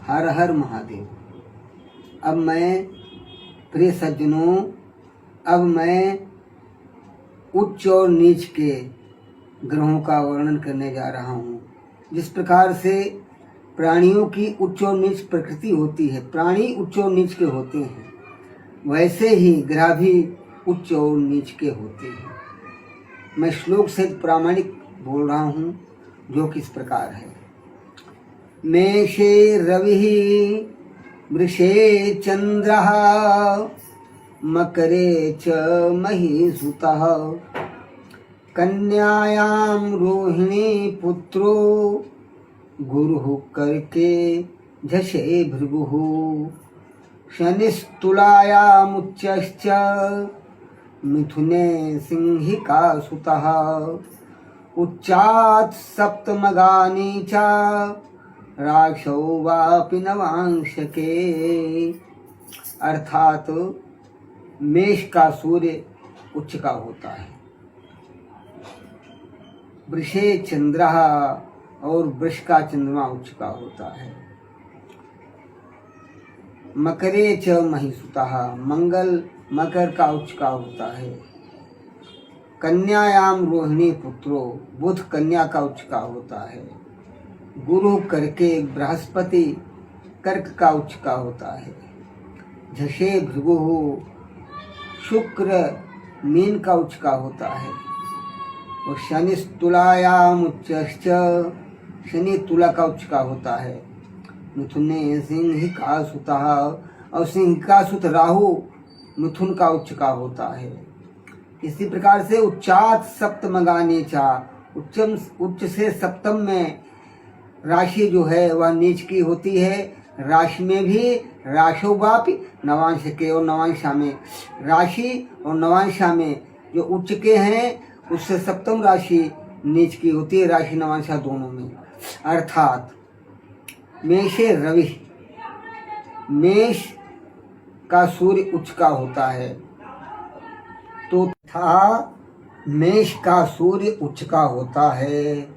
हर हर महादेव। अब मैं प्रिय सज्जनों, अब मैं उच्च और नीच के ग्रहों का वर्णन करने जा रहा हूँ। जिस प्रकार से प्राणियों की उच्च और नीच प्रकृति होती है, प्राणी उच्च और नीच के होते हैं, वैसे ही ग्रह भी उच्च और नीच के होते हैं। मैं श्लोक से प्रामाणिक बोल रहा हूँ, जो किस प्रकार है। मेषे रवि वृषे चंद्रः मकरे च महीसुतः कन्यायां रोहिणी पुत्रो गुरुः कर्के झषे भृगुः शनिस्तुलायामुच्चश्च मिथुने सिंहिका सुतः उच्चात् सप्तमगानी च राशौ वापि नवांशके। अर्थात मेष का सूर्य उच्च का होता है, वृषे चंद्र और वृष का चंद्रमा उच्च का होता है, मकरे च महीसुतः मंगल मकर का उच्च का होता है, कन्यायाम रोहिणी पुत्रो बुध कन्या का उच्च का होता है, गुरु करके बृहस्पति कर्क का उच्च का होता है, झषे भृगु शुक्र मीन का उच्च का होता है, और शनि तुलायाम उच्चश्च शनि तुला का उच्च का होता है, मिथुने सिंह का सुतः और सिंह का सुत राहु मिथुन का उच्च का होता है। इसी प्रकार से उच्चात सप्तमगाने चा उच्च से सप्तम में राशि जो है वह नीच की होती है। राशि में भी राशो वापि नवांश के और नवांशा में, राशि और नवांशा में जो उच्च के हैं उससे सप्तम राशि नीच की होती है, राशि नवांशा दोनों में। अर्थात मेषे रवि, मेष का सूर्य उच्च का होता है, तो था मेष का सूर्य उच्च का होता है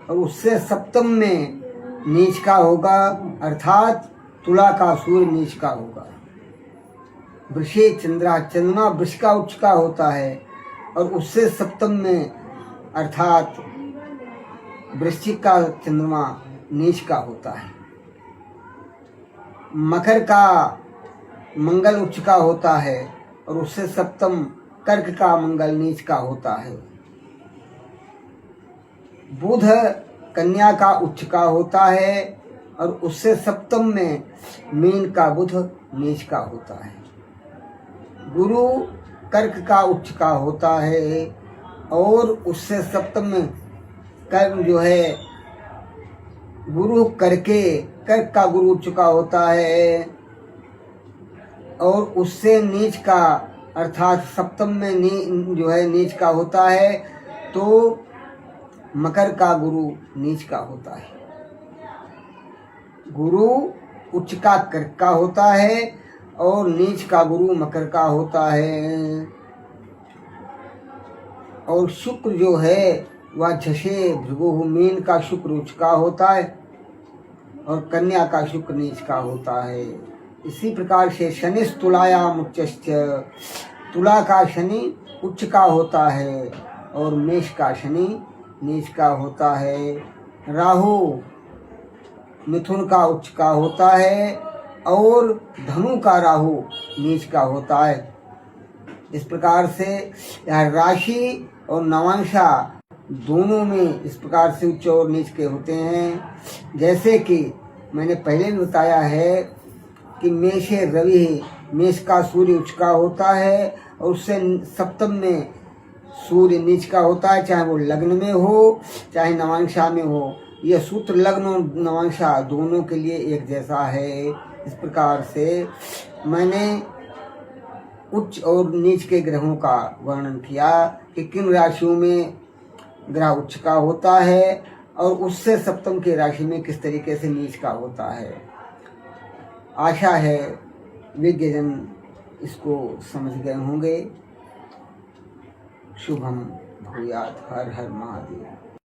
और उससे सप्तम में नीच का होगा, अर्थात तुला का सूर्य नीच का होगा। वृषे चंद्रा चंद्रमा वृष का उच्च का होता है और उससे सप्तम में अर्थात वृश्चिक का चंद्रमा नीच का होता है। मकर का मंगल उच्च का होता है और उससे सप्तम कर्क का मंगल नीच का होता है। बुध कन्या का उच्च का होता है और उससे सप्तम में मीन का बुध नीच का होता है। गुरु कर्क का उच्च का होता है और उससे सप्तम में कर्क जो है गुरु करके कर्क का गुरु उच्च का होता है और उससे नीच का अर्थात सप्तम में जो है नीच का होता है, तो मकर का गुरु नीच का होता है। गुरु उच्च का कर्क का होता है और नीच का गुरु मकर का होता है। और शुक्र जो है वह झषे भृगु मीन का शुक्र उच्च का होता है और कन्या का शुक्र नीच का होता है। इसी प्रकार से शनि तुलायाम उच्चश्च, तुला का शनि उच्च का होता है और मेष का शनि नीच का होता है। राहु मिथुन का उच्च का होता है और धनु का राहु नीच का होता है। इस प्रकार से यह राशि और नवांशा दोनों में इस प्रकार से उच्च और नीच के होते हैं। जैसे कि मैंने पहले भी बताया है कि मेषे रवि, मेष का सूर्य उच्च का होता है और उससे सप्तम में सूर्य नीच का होता है, चाहे वो लग्न में हो चाहे नवांशा में हो। यह सूत्र लग्न और नवांशा दोनों के लिए एक जैसा है। इस प्रकार से मैंने उच्च और नीच के ग्रहों का वर्णन किया कि किन राशियों में ग्रह उच्च का होता है और उससे सप्तम की राशि में किस तरीके से नीच का होता है। आशा है विज्ञजन इसको समझ गए होंगे। शुभम भूयात्। हर हर महादेव।